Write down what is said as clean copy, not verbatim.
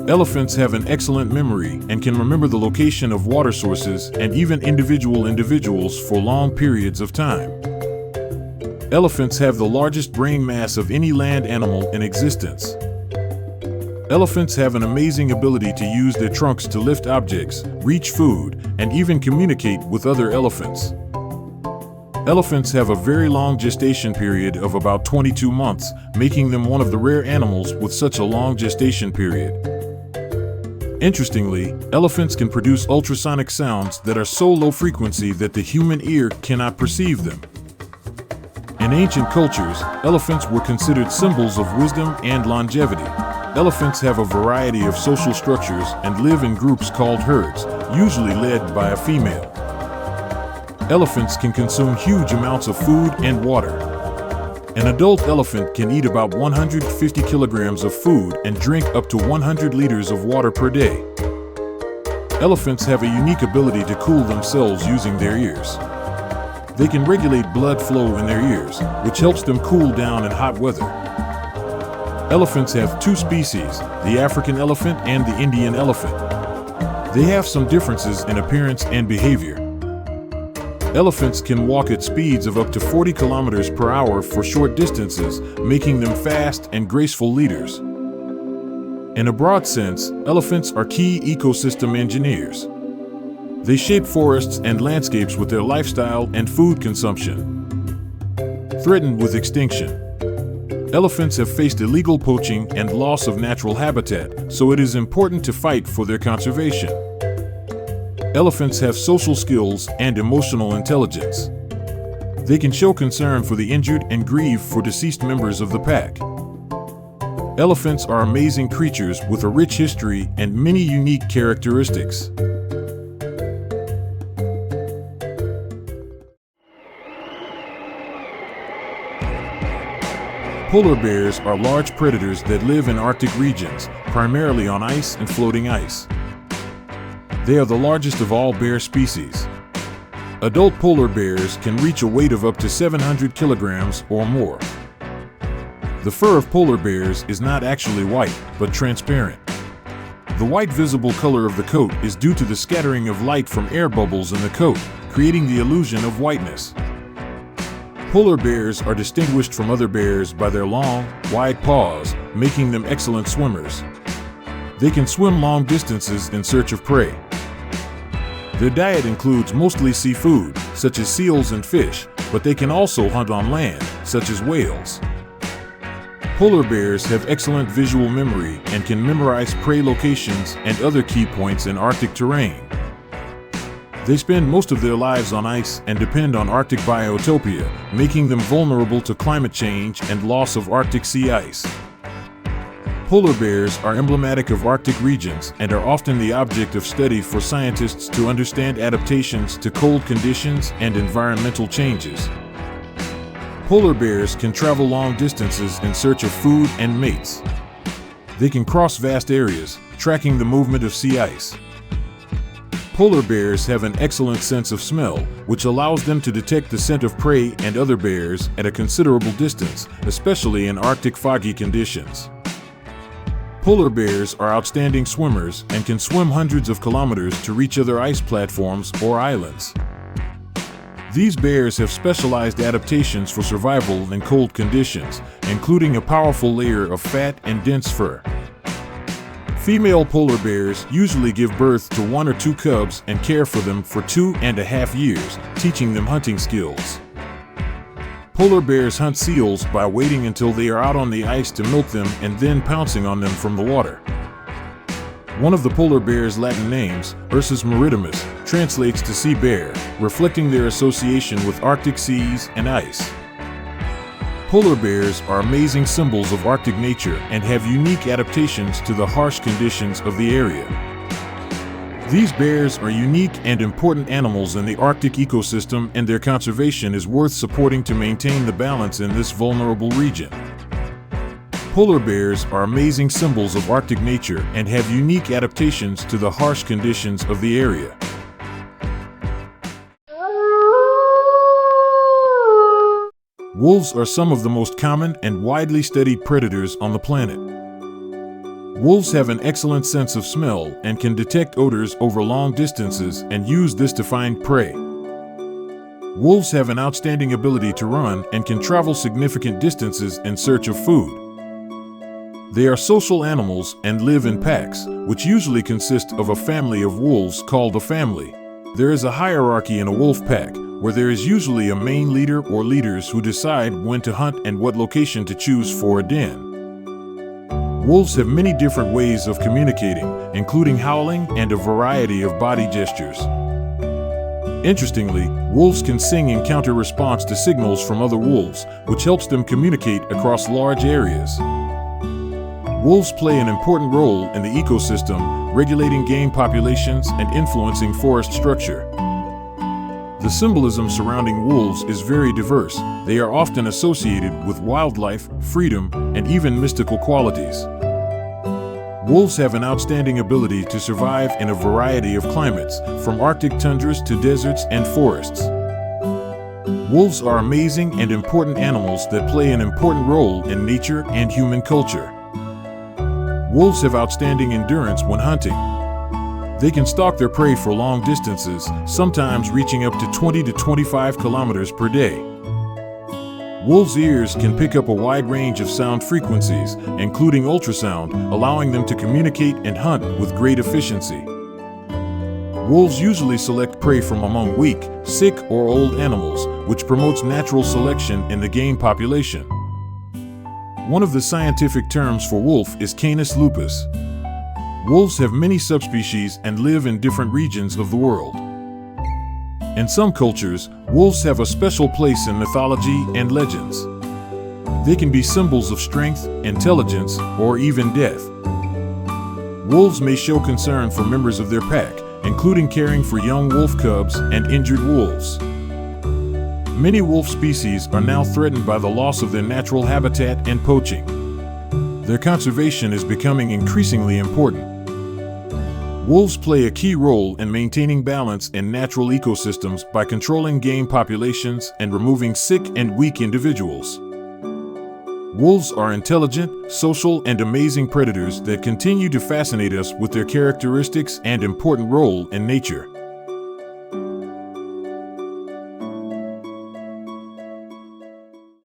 Elephants have an excellent memory and can remember the location of water sources and even individuals for long periods of time. Elephants have the largest brain mass of any land animal in existence. Elephants have an amazing ability to use their trunks to lift objects, reach food, and even communicate with other elephants. Elephants have a very long gestation period of about 22 months, making them one of the rare animals with such a long gestation period. Interestingly, elephants can produce ultrasonic sounds that are so low frequency that the human ear cannot perceive them. In ancient cultures, elephants were considered symbols of wisdom and longevity. Elephants have a variety of social structures and live in groups called herds, usually led by a female. Elephants can consume huge amounts of food and water. An adult elephant can eat about 150 kilograms of food and drink up to 100 liters of water per day. Elephants have a unique ability to cool themselves using their ears. They can regulate blood flow in their ears, which helps them cool down in hot weather. Elephants have two species, the African elephant and the Indian elephant. They have some differences in appearance and behavior. Elephants can walk at speeds of up to 40 kilometers per hour for short distances, making them fast and graceful leaders. In a broad sense, elephants are key ecosystem engineers. They shape forests and landscapes with their lifestyle and food consumption. Threatened with extinction. Elephants have faced illegal poaching and loss of natural habitat, so it is important to fight for their conservation. Elephants have social skills and emotional intelligence. They can show concern for the injured and grieve for deceased members of the pack. Elephants are amazing creatures with a rich history and many unique characteristics. Polar bears are large predators that live in Arctic regions, primarily on ice and floating ice. They are the largest of all bear species. Adult polar bears can reach a weight of up to 700 kilograms or more. The fur of polar bears is not actually white, but transparent. The white visible color of the coat is due to the scattering of light from air bubbles in the coat, creating the illusion of whiteness. Polar bears are distinguished from other bears by their long, wide paws, making them excellent swimmers. They can swim long distances in search of prey. Their diet includes mostly seafood, such as seals and fish, but they can also hunt on land, such as whales. Polar bears have excellent visual memory and can memorize prey locations and other key points in Arctic terrain. They spend most of their lives on ice and depend on Arctic biotopia, making them vulnerable to climate change and loss of Arctic sea ice. Polar bears are emblematic of Arctic regions and are often the object of study for scientists to understand adaptations to cold conditions and environmental changes. Polar bears can travel long distances in search of food and mates. They can cross vast areas, tracking the movement of sea ice. Polar bears have an excellent sense of smell, which allows them to detect the scent of prey and other bears at a considerable distance, especially in Arctic foggy conditions. Polar bears are outstanding swimmers and can swim hundreds of kilometers to reach other ice platforms or islands. These bears have specialized adaptations for survival in cold conditions, including a powerful layer of fat and dense fur. Female polar bears usually give birth to 1 or 2 cubs and care for them for 2.5 years, teaching them hunting skills. Polar bears hunt seals by waiting until they are out on the ice to milk them and then pouncing on them from the water. One of the polar bear's Latin names, Ursus maritimus, translates to sea bear, reflecting their association with Arctic seas and ice. Polar bears are amazing symbols of Arctic nature and have unique adaptations to the harsh conditions of the area. These bears are unique and important animals in the Arctic ecosystem, and their conservation is worth supporting to maintain the balance in this vulnerable region. Polar bears are amazing symbols of Arctic nature and have unique adaptations to the harsh conditions of the area. Wolves are some of the most common and widely studied predators on the planet. Wolves have an excellent sense of smell and can detect odors over long distances and use this to find prey. Wolves have an outstanding ability to run and can travel significant distances in search of food. They are social animals and live in packs, which usually consist of a family of wolves called a family. There is a hierarchy in a wolf pack, where there is usually a main leader or leaders who decide when to hunt and what location to choose for a den. Wolves have many different ways of communicating, including howling and a variety of body gestures. Interestingly, wolves can sing in counter-response to signals from other wolves, which helps them communicate across large areas. Wolves play an important role in the ecosystem, regulating game populations and influencing forest structure. The symbolism surrounding wolves is very diverse. They are often associated with wildlife, freedom, and even mystical qualities. Wolves have an outstanding ability to survive in a variety of climates, from Arctic tundras to deserts and forests. Wolves are amazing and important animals that play an important role in nature and human culture. Wolves have outstanding endurance when hunting. They can stalk their prey for long distances, sometimes reaching up to 20 to 25 kilometers per day. Wolves' ears can pick up a wide range of sound frequencies, including ultrasound, allowing them to communicate and hunt with great efficiency. Wolves usually select prey from among weak, sick, or old animals, which promotes natural selection in the game population. One of the scientific terms for wolf is Canis lupus. Wolves have many subspecies and live in different regions of the world. In some cultures, wolves have a special place in mythology and legends. They can be symbols of strength, intelligence, or even death. Wolves may show concern for members of their pack, including caring for young wolf cubs and injured wolves. Many wolf species are now threatened by the loss of their natural habitat and poaching. Their conservation is becoming increasingly important. Wolves play a key role in maintaining balance in natural ecosystems by controlling game populations and removing sick and weak individuals. Wolves are intelligent, social, and amazing predators that continue to fascinate us with their characteristics and important role in nature.